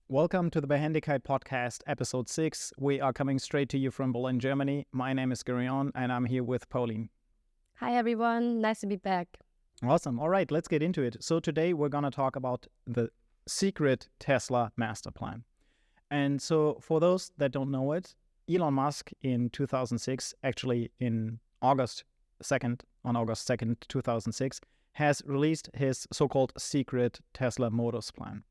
Welcome to the Behendigkeit podcast, episode 6. We are coming straight to you from Berlin, Germany. My name is Gereon, and I'm here with Pauline. Hi, everyone. Nice to be back. Awesome. All right, let's get into it. So today we're going to talk about the secret Tesla master plan. And so for those that don't know it, Elon Musk in 2006, actually in August 2nd, 2006, has released his so-called secret Tesla Motors plan.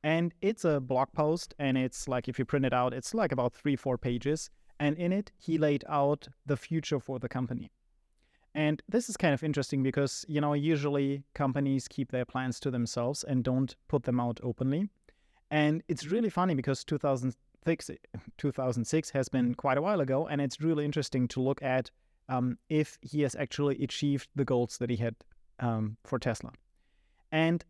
And it's a blog post, and it's like, if you print it out, it's like about 3-4 pages. And in it, he laid out the future for the company. And this is kind of interesting because, usually companies keep their plans to themselves and don't put them out openly. And it's really funny because 2006 has been quite a while ago, and it's really interesting to look at if he has actually achieved the goals that he had for Tesla. And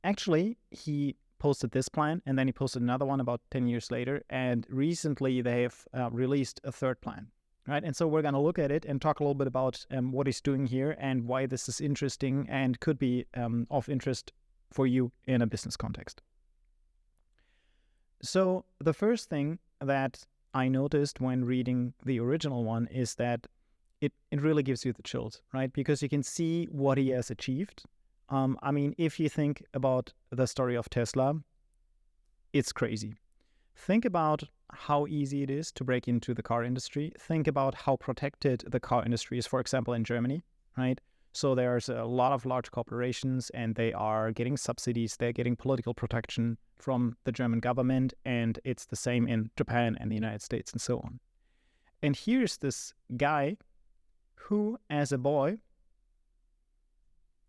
actually, he posted this plan, and then he posted another one about 10 years later, and recently they have released a third plan, right? And so we're going to look at it and talk a little bit about what he's doing here and why this is interesting and could be of interest for you in a business context. So the first thing that I noticed when reading the original one is that it really gives you the chills, right? Because you can see what he has achieved. If you think about the story of Tesla, it's crazy. Think about how easy it is to break into the car industry. Think about how protected the car industry is, for example, in Germany, right? So there's a lot of large corporations, and they are getting subsidies. They're getting political protection from the German government, and it's the same in Japan and the United States and so on. And here's this guy who, as a boy,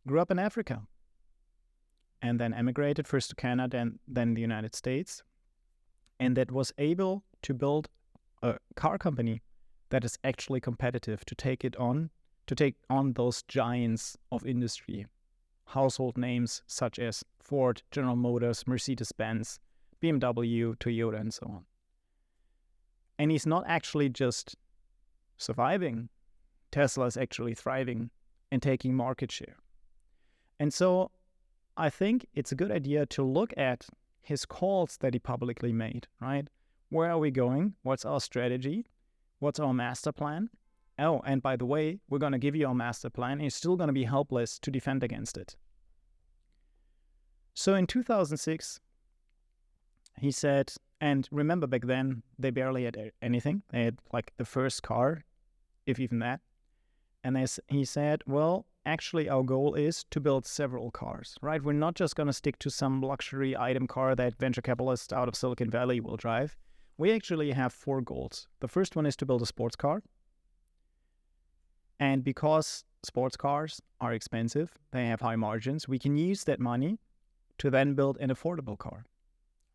grew up in Africa and then emigrated first to Canada and then the United States, and that was able to build a car company that is actually competitive to take on those giants of industry, household names such as Ford, General Motors, Mercedes-Benz, BMW, Toyota, and so on. And he's not actually just surviving. Tesla is actually thriving and taking market share. And so I think it's a good idea to look at his calls that he publicly made, right? Where are we going? What's our strategy? What's our master plan? Oh, and by the way, we're going to give you our master plan, and you're still going to be helpless to defend against it. So in 2006, he said, and remember back then, they barely had anything. They had like the first car, if even that. And he said, well, actually, our goal is to build several cars, right? We're not just going to stick to some luxury item car that venture capitalists out of Silicon Valley will drive. We actually have 4 goals. The first one is to build a sports car. And because sports cars are expensive, they have high margins, we can use that money to then build an affordable car,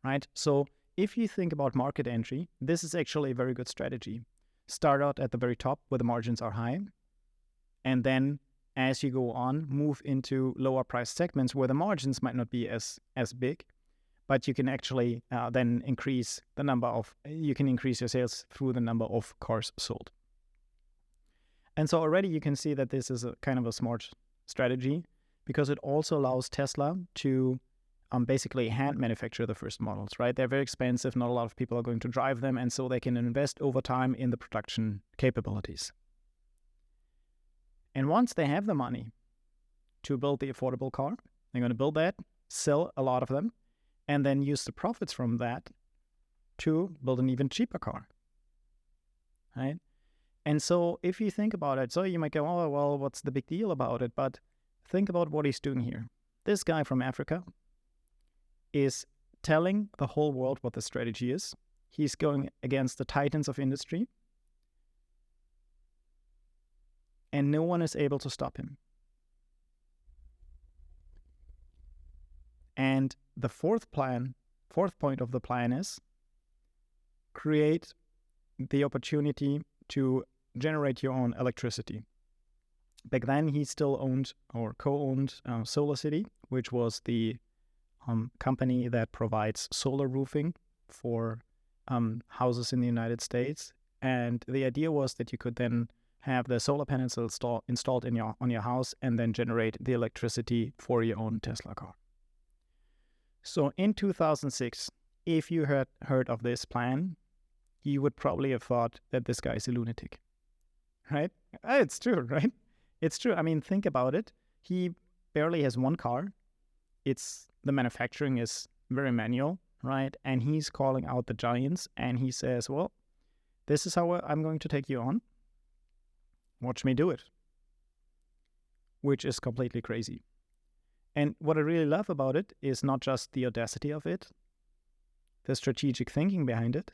right? So if you think about market entry, this is actually a very good strategy. Start out at the very top where the margins are high, and then as you go on, move into lower price segments where the margins might not be as big, but you can actually then increase your sales through the number of cars sold. And so already you can see that this is a kind of a smart strategy because it also allows Tesla to basically hand manufacture the first models, right? They're very expensive. Not a lot of people are going to drive them, and so they can invest over time in the production capabilities. And once they have the money to build the affordable car, they're going to build that, sell a lot of them, and then use the profits from that to build an even cheaper car, right? And so if you think about it, so you might go, oh, well, what's the big deal about it? But think about what he's doing here. This guy from Africa is telling the whole world what the strategy is. He's going against the titans of industry, and no one is able to stop him. And the fourth point of the plan is create the opportunity to generate your own electricity. Back then, he still owned or co-owned SolarCity, which was the company that provides solar roofing for houses in the United States. And the idea was that you could then have the solar panels installed on your house and then generate the electricity for your own Tesla car. So in 2006, if you had heard of this plan, you would probably have thought that this guy is a lunatic, right? It's true, right? It's true. I mean, think about it. He barely has one car. The manufacturing is very manual, right? And he's calling out the giants and he says, well, this is how I'm going to take you on. Watch me do it. Which is completely crazy. And what I really love about it is not just the audacity of it, the strategic thinking behind it,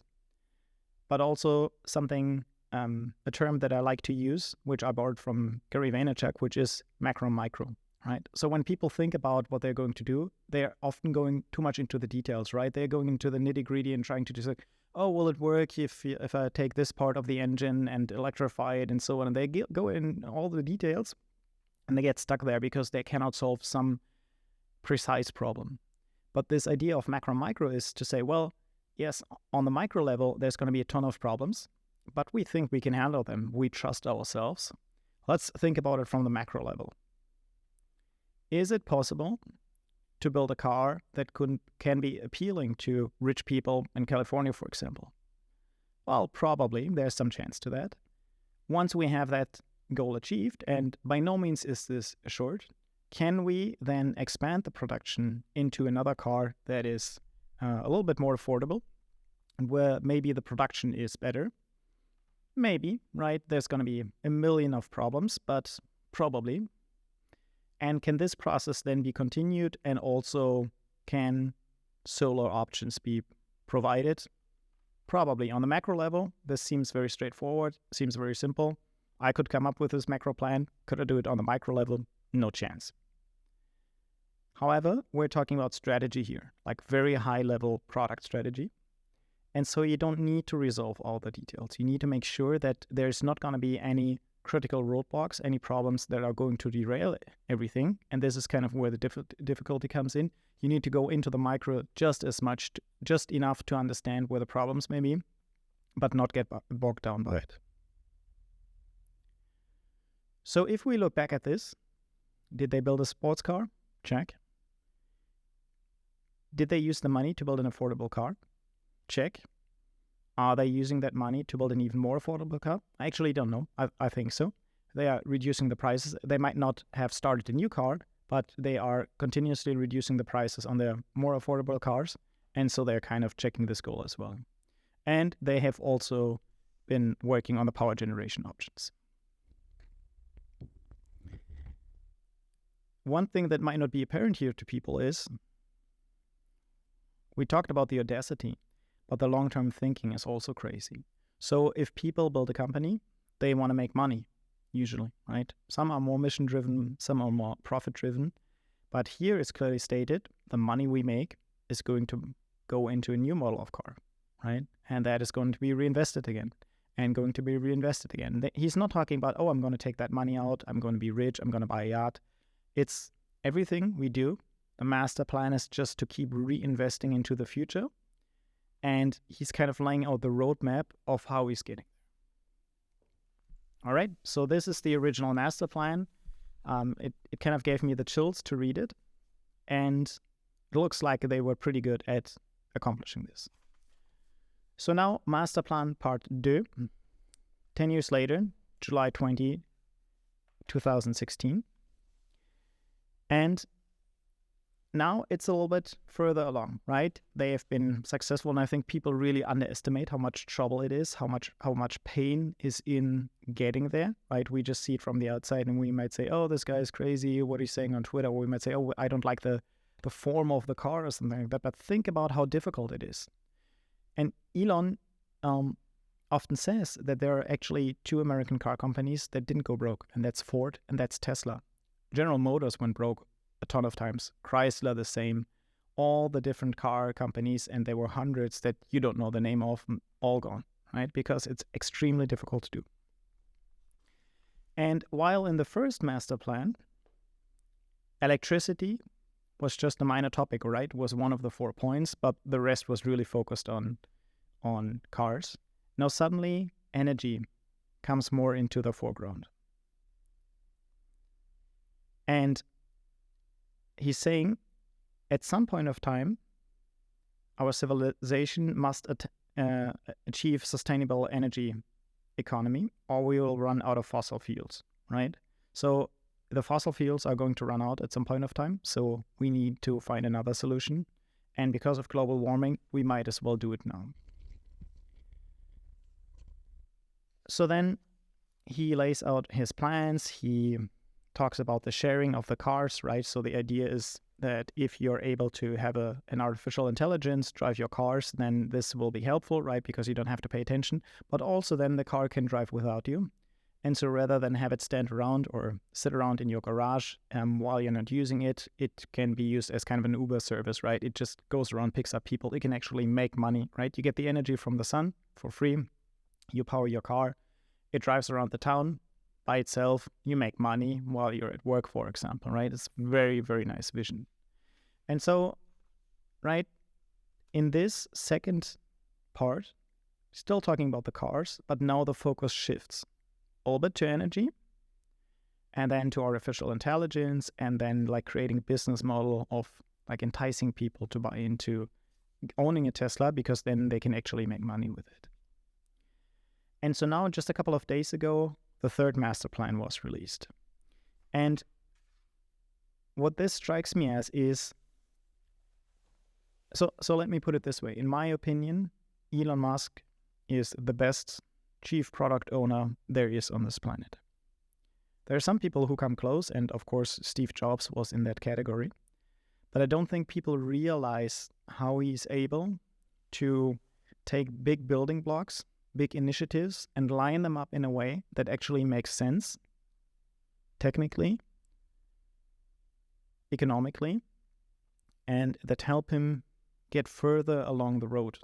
but also something, a term that I like to use, which I borrowed from Gary Vaynerchuk, which is macro micro, right? So when people think about what they're going to do, they're often going too much into the details, right? They're going into the nitty gritty and trying to just like, oh, will it work if I take this part of the engine and electrify it and so on? And they go in all the details and they get stuck there because they cannot solve some precise problem. But this idea of macro micro is to say, well, yes, on the micro level, there's going to be a ton of problems, but we think we can handle them. We trust ourselves. Let's think about it from the macro level. Is it possible to build a car that can be appealing to rich people in California, for example? Well, probably. There's some chance to that. Once we have that goal achieved, and by no means is this assured, can we then expand the production into another car that is a little bit more affordable, where maybe the production is better? Maybe, right? There's going to be a million of problems, but probably. And can this process then be continued, and also can solar options be provided? Probably. On the macro level, this seems very straightforward, seems very simple. I could come up with this macro plan. Could I do it on the micro level? No chance. However, we're talking about strategy here, like very high level product strategy. And so you don't need to resolve all the details. You need to make sure that there's not going to be any critical roadblocks, any problems that are going to derail everything. And this is kind of where the difficulty comes in. You need to go into the micro just enough to understand where the problems may be, but not get bogged down by it. So if we look back at this, did they build a sports car? Check. Did they use the money to build an affordable car? Check. Are they using that money to build an even more affordable car? I actually don't know. I think so. They are reducing the prices. They might not have started a new car, but they are continuously reducing the prices on their more affordable cars. And so they're kind of checking this goal as well. And they have also been working on the power generation options. One thing that might not be apparent here to people is, we talked about the audacity, but the long-term thinking is also crazy. So if people build a company, they want to make money, usually, right? Some are more mission-driven, some are more profit-driven. But here it's clearly stated, the money we make is going to go into a new model of car, right? And that is going to be reinvested again, and going to be reinvested again. He's not talking about, oh, I'm going to take that money out, I'm going to be rich, I'm going to buy a yacht. It's everything we do. The master plan is just to keep reinvesting into the future. And he's kind of laying out the roadmap of how he's getting there. All right, so this is the original master plan. It kind of gave me the chills to read it. And it looks like they were pretty good at accomplishing this. So now, master plan part 2. 10 years later, July 20, 2016. And now it's a little bit further along, right? They have been successful, and I think people really underestimate how much trouble it is, how much pain is in getting there, right? We just see it from the outside, and we might say, oh, this guy is crazy, what he's saying on Twitter, or we might say, oh, I don't like the form of the car or something like that, but think about how difficult it is. And Elon often says that there are actually 2 American car companies that didn't go broke, and that's Ford and that's Tesla. General Motors went broke a ton of times. Chrysler the same. All the different car companies, and there were hundreds that you don't know the name of, all gone, right? Because it's extremely difficult to do. And while in the first master plan, electricity was just a minor topic, right? It was one of the 4 points, but the rest was really focused on cars. Now suddenly energy comes more into the foreground. And he's saying, at some point of time, our civilization must achieve sustainable energy economy, or we will run out of fossil fuels, right? So the fossil fuels are going to run out at some point of time, so we need to find another solution. And because of global warming, we might as well do it now. So then he lays out his plans. He talks about the sharing of the cars, right? So the idea is that if you're able to have an artificial intelligence drive your cars, then this will be helpful, right? Because you don't have to pay attention. But also then the car can drive without you. And so rather than have it stand around or sit around in your garage while you're not using it, it can be used as kind of an Uber service, right? It just goes around, picks up people. It can actually make money, right? You get the energy from the sun for free. You power your car. It drives around the town by itself. You make money while you're at work, for example, right? It's very, very nice vision. And so, right, in this second part, still talking about the cars, but now the focus shifts a little bit to energy and then to artificial intelligence, and then like creating a business model of like enticing people to buy into owning a Tesla, because then they can actually make money with it. And so now, just a couple of days ago, the third master plan was released. And what this strikes me as is, so let me put it this way. In my opinion, Elon Musk is the best chief product owner there is on this planet. There are some people who come close, and of course, Steve Jobs was in that category. But I don't think people realize how he's able to take big building blocks, big initiatives, and line them up in a way that actually makes sense, technically, economically, and that help him get further along the road.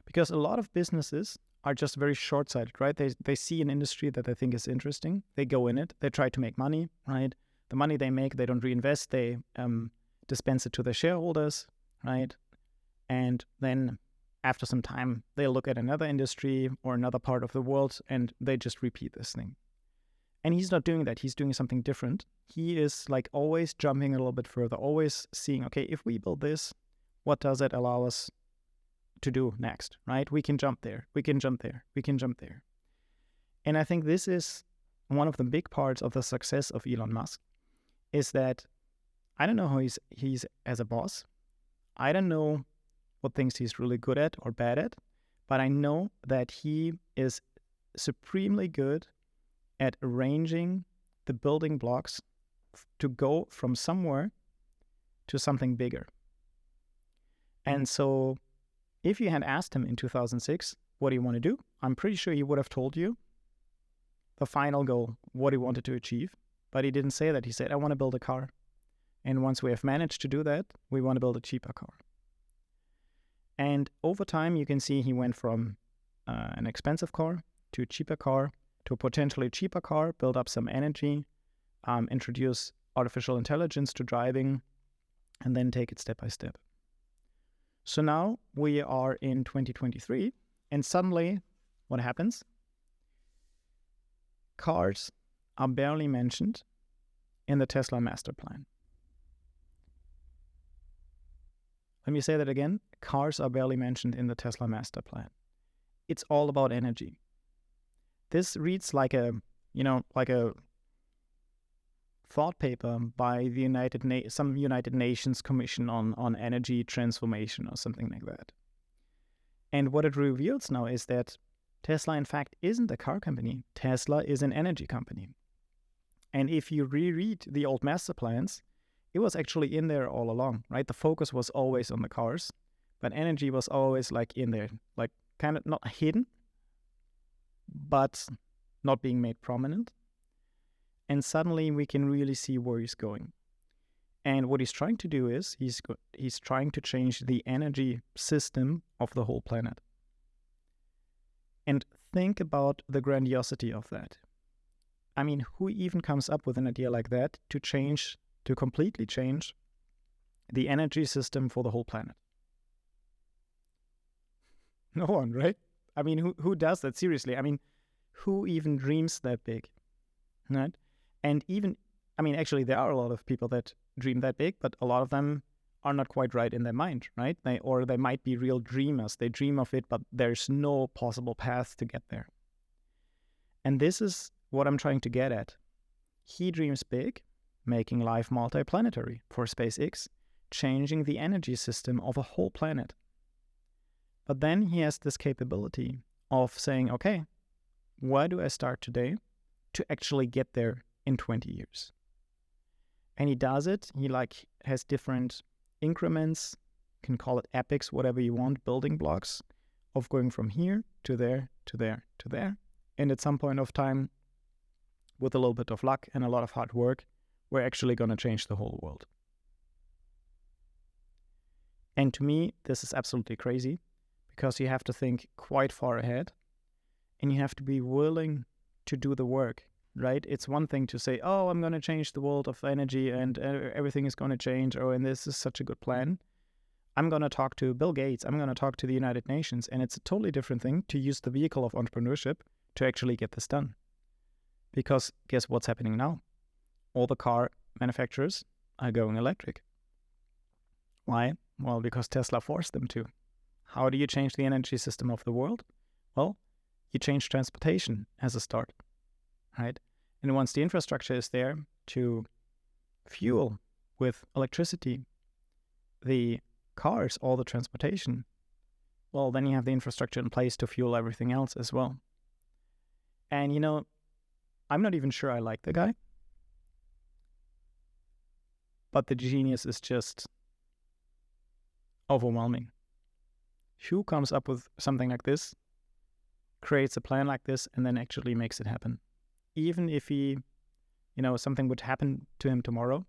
Because a lot of businesses are just very short-sighted, right? They see an industry that they think is interesting. They go in it. They try to make money, right? The money they make, they don't reinvest. They dispense it to their shareholders, right? And then after some time, they look at another industry or another part of the world, and they just repeat this thing. And he's not doing that. He's doing something different. He is like always jumping a little bit further, always seeing, okay, if we build this, what does it allow us to do next, right? We can jump there. We can jump there. We can jump there. And I think this is one of the big parts of the success of Elon Musk, is that I don't know how he's as a boss. I don't know what things he's really good at or bad at, but I know that he is supremely good at arranging the building blocks to go from somewhere to something bigger. And so if you had asked him in 2006, what do you want to do? I'm pretty sure he would have told you the final goal, what he wanted to achieve. But he didn't say that. He said, I want to build a car. And once we have managed to do that, we want to build a cheaper car. And over time, you can see he went from an expensive car to a cheaper car to a potentially cheaper car, build up some energy, introduce artificial intelligence to driving, and then take it step by step. So now we are in 2023, and suddenly what happens? Cars are barely mentioned in the Tesla master plan. Let me say that again. Cars are barely mentioned in the Tesla master plan. It's all about energy. This reads like a thought paper by the some United Nations Commission on Energy Transformation or something like that. And what it reveals now is that Tesla, in fact, isn't a car company. Tesla is an energy company. And if you reread the old master plans, it was actually in there all along, right? The focus was always on the cars, but energy was always like in there, like kind of not hidden, but not being made prominent. And suddenly we can really see where he's going. And what he's trying to do is he's trying to change the energy system of the whole planet. And think about the grandiosity of that. I mean, who even comes up with an idea like that to completely change the energy system for the whole planet? No one, right? I mean, who does that seriously? I mean, who even dreams that big, right? And even, I mean, actually, there are a lot of people that dream that big, but a lot of them are not quite right in their mind, right? They might be real dreamers. They dream of it, but there's no possible path to get there. And this is what I'm trying to get at. He dreams big, making life multiplanetary for SpaceX, changing the energy system of a whole planet. But then he has this capability of saying, okay, where do I start today to actually get there in 20 years? And he does it. He has different increments, can call it epics, whatever you want, building blocks of going from here to there, to there, to there. And at some point of time, with a little bit of luck and a lot of hard work, we're actually going to change the whole world. And to me, this is absolutely crazy because you have to think quite far ahead and you have to be willing to do the work, right? It's one thing to say, oh, I'm going to change the world of energy and everything is going to change. Oh, and this is such a good plan. I'm going to talk to Bill Gates. I'm going to talk to the United Nations. And it's a totally different thing to use the vehicle of entrepreneurship to actually get this done. Because guess what's happening now? All the car manufacturers are going electric. Why? Well, because Tesla forced them to. How do you change the energy system of the world? Well, you change transportation as a start, right? And once the infrastructure is there to fuel with electricity the cars, all the transportation, well, then you have the infrastructure in place to fuel everything else as well. And, I'm not even sure I like the guy, but the genius is just overwhelming. Who comes up with something like this, creates a plan like this, and then actually makes it happen? Even if he, something would happen to him tomorrow,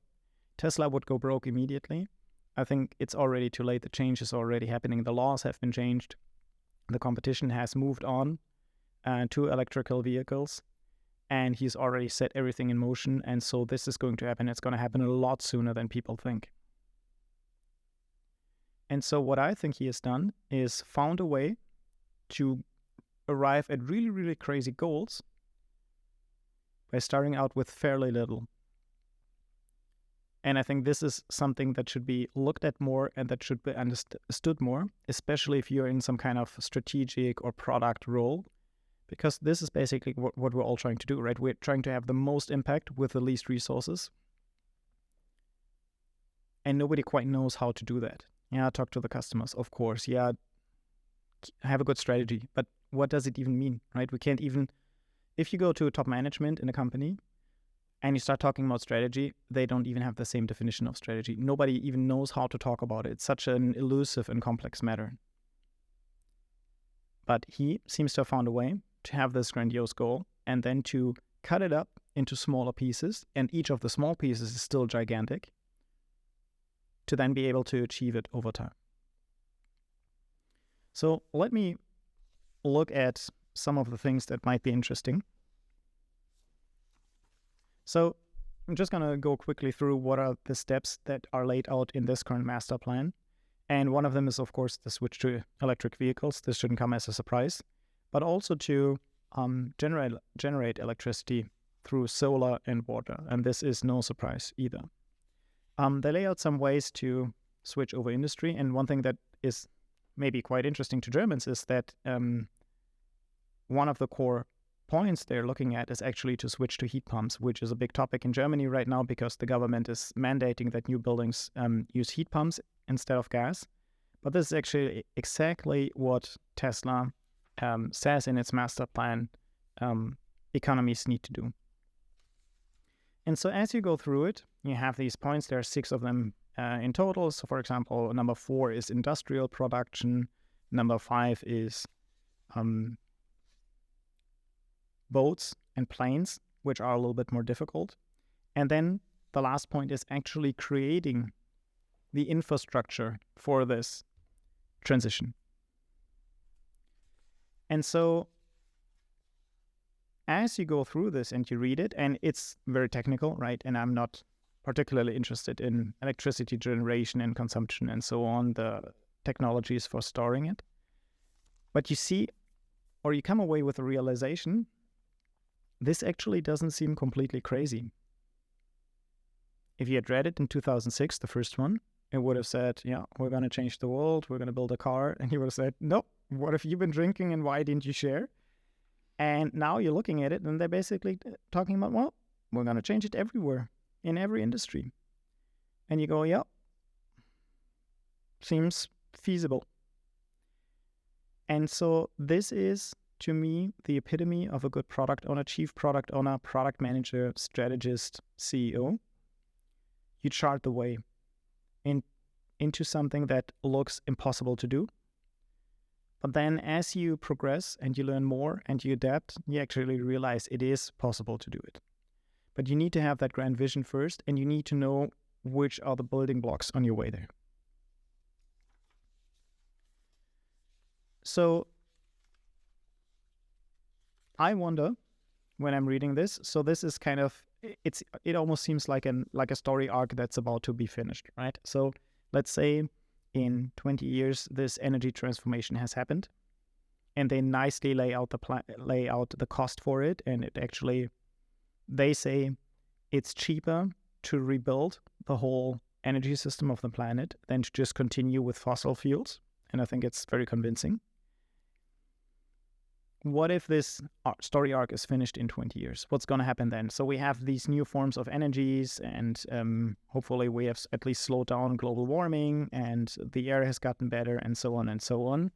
Tesla would go broke immediately. I think it's already too late. The change is already happening. The laws have been changed. The competition has moved on to electrical vehicles. And he's already set everything in motion. And so this is going to happen. It's going to happen a lot sooner than people think. And so what I think he has done is found a way to arrive at really, really crazy goals by starting out with fairly little. And I think this is something that should be looked at more and that should be understood more, especially if you're in some kind of strategic or product role. Because this is basically what we're all trying to do, right? We're trying to have the most impact with the least resources. And nobody quite knows how to do that. Yeah, talk to the customers, of course. Yeah, have a good strategy. But what does it even mean, right? We can't even... If you go to top management in a company and you start talking about strategy, they don't even have the same definition of strategy. Nobody even knows how to talk about it. It's such an elusive and complex matter. But he seems to have found a way to have this grandiose goal and then to cut it up into smaller pieces, and each of the small pieces is still gigantic, to then be able to achieve it over time. So let me look at some of the things that might be interesting. So I'm just going to go quickly through what are the steps that are laid out in this current master plan. And one of them is, of course, the switch to electric vehicles. This shouldn't come as a surprise, but also to generate electricity through solar and water. And this is no surprise either. They lay out some ways to switch over industry. And one thing that is maybe quite interesting to Germans is that one of the core points they're looking at is actually to switch to heat pumps, which is a big topic in Germany right now because the government is mandating that new buildings use heat pumps instead of gas. But this is actually exactly what Tesla says in its master plan economies need to do. And so as you go through it, you have these points. There are 6 of them in total. So for example, number 4 is industrial production. Number 5 is boats and planes, which are a little bit more difficult. And then the last point is actually creating the infrastructure for this transition. And so as you go through this and you read it, and it's very technical, right? And I'm not particularly interested in electricity generation and consumption and so on, the technologies for storing it. But you see, or you come away with a realization, this actually doesn't seem completely crazy. If you had read it in 2006, the first one, it would have said, yeah, we're going to change the world, we're going to build a car. And he would have said, no, what have you been drinking and why didn't you share? And now you're looking at it and they're basically talking about, well, we're going to change it everywhere, in every industry. And you go, yeah, seems feasible. And so this is, to me, the epitome of a good product owner, chief product owner, product manager, strategist, CEO. You chart the way into something that looks impossible to do. But then as you progress and you learn more and you adapt, you actually realize it is possible to do it. But you need to have that grand vision first, and you need to know which are the building blocks on your way there. So I wonder when I'm reading this, so this is kind of, it almost seems like a story arc that's about to be finished, right? So let's say in 20 years, this energy transformation has happened, and they nicely lay out the cost for it. And it actually, they say it's cheaper to rebuild the whole energy system of the planet than to just continue with fossil fuels. And I think it's very convincing. What if this story arc is finished in 20 years? What's going to happen then? So we have these new forms of energies, and hopefully we have at least slowed down global warming, and the air has gotten better, and so on and so on.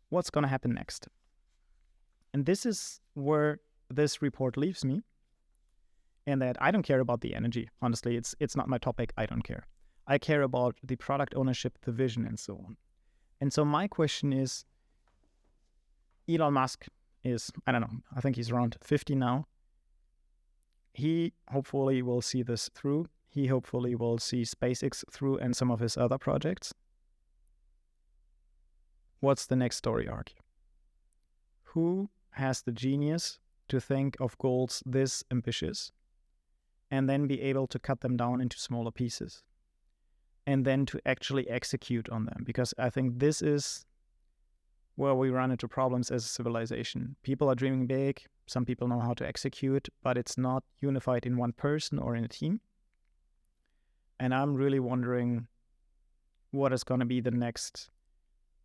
What's going to happen next? And this is where this report leaves me, and that I don't care about the energy. Honestly, it's not my topic. I don't care. I care about the product ownership, the vision, and so on. And so my question is, Elon Musk is, I don't know, I think he's around 50 now. He hopefully will see this through. He hopefully will see SpaceX through and some of his other projects. What's the next story arc? Who has the genius to think of goals this ambitious and then be able to cut them down into smaller pieces and then to actually execute on them? Because I think this is where we run into problems as a civilization. People are dreaming big. Some people know how to execute, but it's not unified in one person or in a team. And I'm really wondering what is going to be the next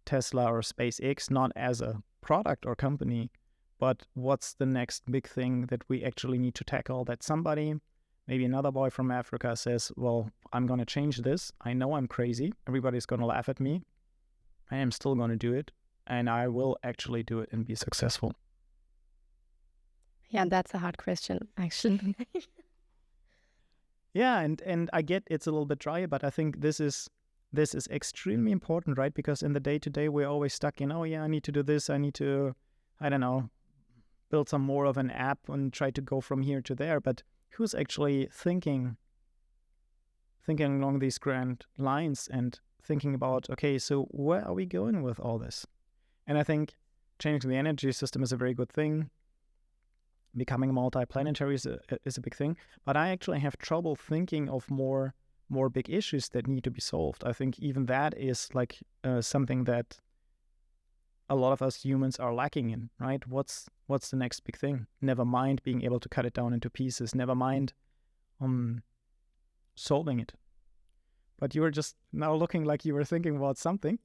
Tesla or SpaceX, not as a product or company, but what's the next big thing that we actually need to tackle, that somebody, maybe another boy from Africa, says, well, I'm going to change this. I know I'm crazy. Everybody's going to laugh at me. I am still going to do it. And I will actually do it and be successful. Yeah, that's a hard question, actually. Yeah, and I get it's a little bit dry, but I think this is extremely important, right? Because in the day-to-day, we're always stuck in, oh yeah, I need to do this. I need to, I don't know, build some more of an app and try to go from here to there. But who's actually thinking along these grand lines and thinking about, okay, so where are we going with all this? And I think changing the energy system is a very good thing. Becoming multi-planetary is a big thing. But I actually have trouble thinking of more big issues that need to be solved. I think even that is like something that a lot of us humans are lacking in, right? What's the next big thing? Never mind being able to cut it down into pieces. Never mind solving it. But you were just now looking like you were thinking about something.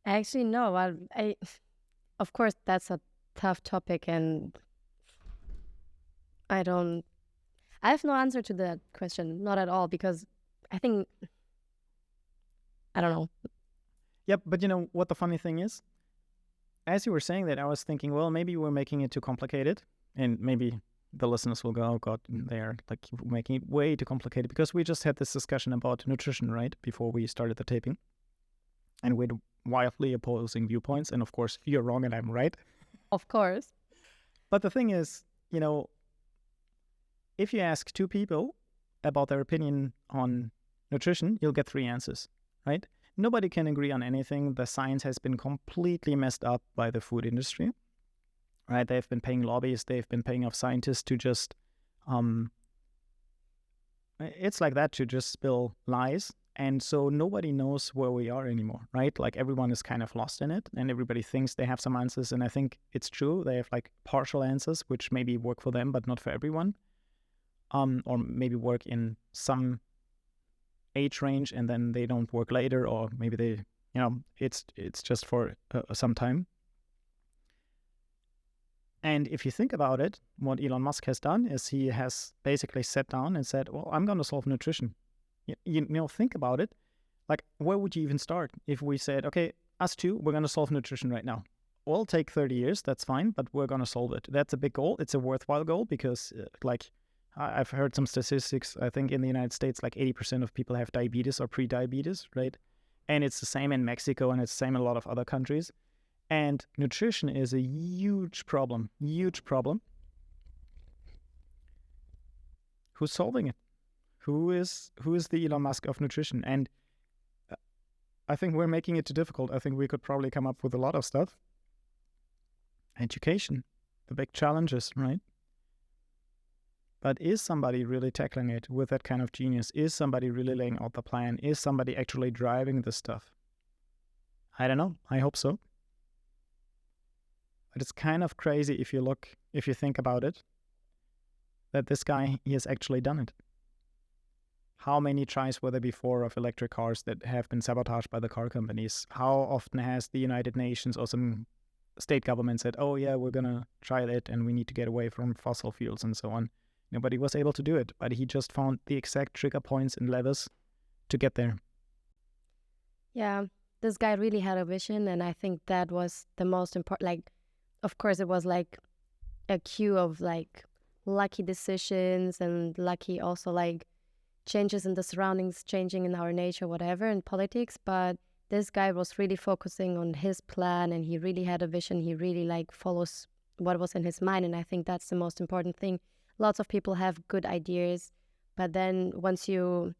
Actually, no. Well, of course, that's a tough topic, and I have no answer to that question, not at all, because I think, I don't know. Yep, but you know what the funny thing is? As you were saying that, I was thinking, well, maybe we're making it too complicated, and maybe the listeners will go, oh God, they're like making it way too complicated, because we just had this discussion about nutrition, right, before we started the taping. And with wildly opposing viewpoints. And of course, you're wrong and I'm right. Of course. But the thing is, you know, if you ask two people about their opinion on nutrition, you'll get three answers, right? Nobody can agree on anything. The science has been completely messed up by the food industry, right? They've been paying lobbyists. They've been paying off scientists to just, it's like that, to just spill lies. And so nobody knows where we are anymore, right? Like everyone is kind of lost in it and everybody thinks they have some answers. And I think it's true. They have like partial answers, which maybe work for them, but not for everyone. Or maybe work in some age range and then they don't work later, or maybe they, it's just for some time. And if you think about it, what Elon Musk has done is he has basically sat down and said, well, I'm going to solve nutrition. Think about it. Like, where would you even start if we said, okay, us two, we're going to solve nutrition right now. It'll take 30 years, that's fine, but we're going to solve it. That's a big goal. It's a worthwhile goal because, I've heard some statistics. I think in the United States, like 80% of people have diabetes or pre-diabetes, right? And it's the same in Mexico, and it's the same in a lot of other countries. And nutrition is a huge problem. Who's solving it? Who is the Elon Musk of nutrition? And I think we're making it too difficult. I think we could probably come up with a lot of stuff. Education, the big challenges, right? But is somebody really tackling it with that kind of genius? Is somebody really laying out the plan? Is somebody actually driving this stuff? I don't know. I hope so. But it's kind of crazy if you think about it, that this guy, he has actually done it. How many tries were there before of electric cars that have been sabotaged by the car companies? How often has the United Nations or some state government said, oh yeah, we're going to try that and we need to get away from fossil fuels and so on? Nobody was able to do it, but he just found the exact trigger points and levers to get there. Yeah, this guy really had a vision, and I think that was the most important. Like, of course, it was like a queue of like lucky decisions and lucky also like changes in the surroundings, changing in our nature, whatever, in politics. But this guy was really focusing on his plan, and he really had a vision. He really like follows what was in his mind, and I think that's the most important thing. Lots of people have good ideas, but then once you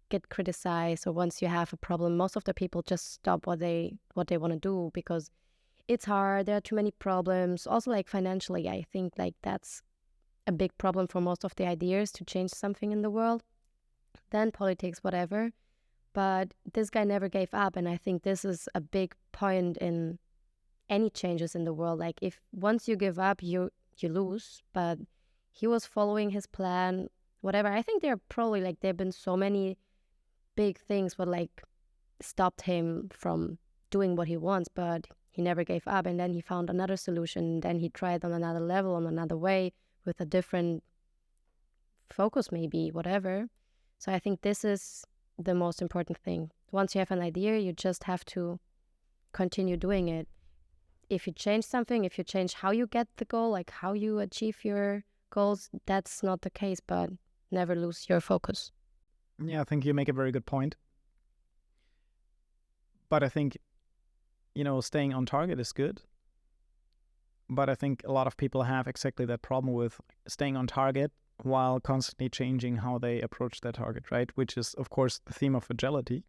get criticized or once you have a problem, most of the people just stop what they want to do because it's hard. There are too many problems. Also, like financially, I think like that's a big problem for most of the ideas to change something in the world. Then politics, whatever. But this guy never gave up, and I think this is a big point in any changes in the world. Like if once you give up, you lose. But he was following his plan, whatever. I think there have been so many big things what like stopped him from doing what he wants, but he never gave up. And then he found another solution. Then he tried on another level, on another way, with a different focus, maybe, whatever. So I think this is the most important thing. Once you have an idea, you just have to continue doing it. If you change something, if you change how you get the goal, like how you achieve your goals, that's not the case, but never lose your focus. Yeah, I think you make a very good point. But I think, staying on target is good. But I think a lot of people have exactly that problem with staying on target while constantly changing how they approach that target, right? Which is, of course, the theme of agility.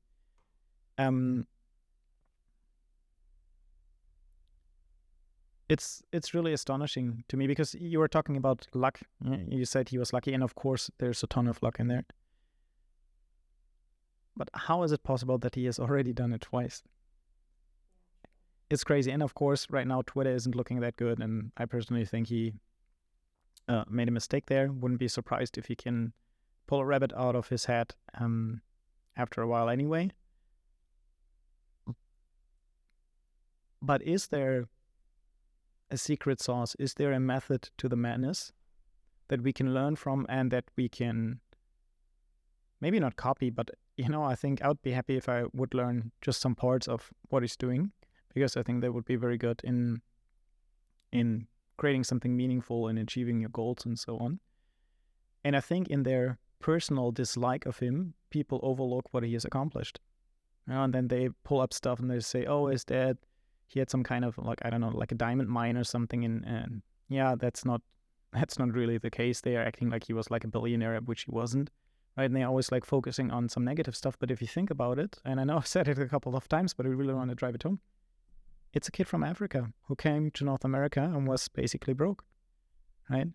It's really astonishing to me because you were talking about luck. You said he was lucky, and of course, there's a ton of luck in there. But how is it possible that he has already done it twice? It's crazy. And of course, right now, Twitter isn't looking that good, and I personally think he made a mistake there. Wouldn't be surprised if he can pull a rabbit out of his hat after a while anyway. But is there a secret sauce? Is there a method to the madness that we can learn from and that we can maybe not copy, but I think I would be happy if I would learn just some parts of what he's doing, because I think that would be very good in creating something meaningful and achieving your goals and so on. And I think in their personal dislike of him, people overlook what he has accomplished. And then they pull up stuff and they say, oh, is that he had some kind of like, I don't know, like a diamond mine or something. And yeah, that's not really the case. They are acting like he was like a billionaire, which he wasn't. Right? And they're always like focusing on some negative stuff. But if you think about it, and I know I've said it a couple of times, but I really want to drive it home. It's a kid from Africa who came to North America and was basically broke, right?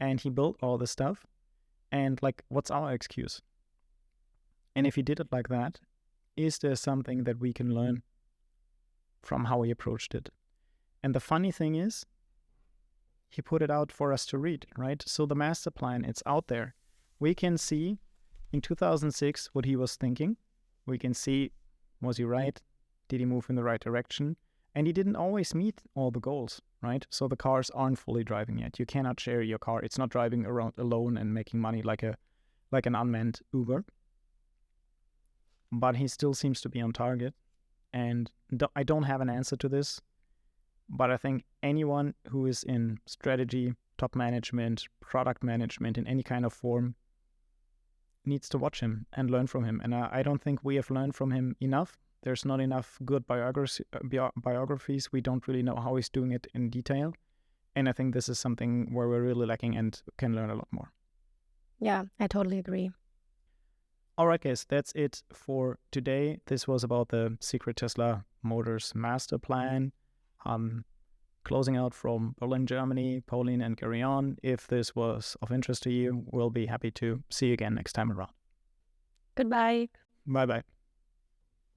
And he built all this stuff. And like, what's our excuse? And if he did it like that, is there something that we can learn from how he approached it? And the funny thing is, he put it out for us to read, right? So the master plan, it's out there. We can see in 2006 what he was thinking. We can see, was he right? Did he move in the right direction? And he didn't always meet all the goals, right? So the cars aren't fully driving yet. You cannot share your car. It's not driving around alone and making money like an unmanned Uber. But he still seems to be on target. And I don't have an answer to this, but I think anyone who is in strategy, top management, product management in any kind of form needs to watch him and learn from him. And I don't think we have learned from him enough. There's not enough good biographies. We don't really know how he's doing it in detail. And I think this is something where we're really lacking and can learn a lot more. Yeah, I totally agree. All right, guys, that's it for today. This was about the secret Tesla Motors master plan. Closing out from Berlin, Germany, Pauline and Gereon. If this was of interest to you, we'll be happy to see you again next time around. Goodbye. Bye-bye.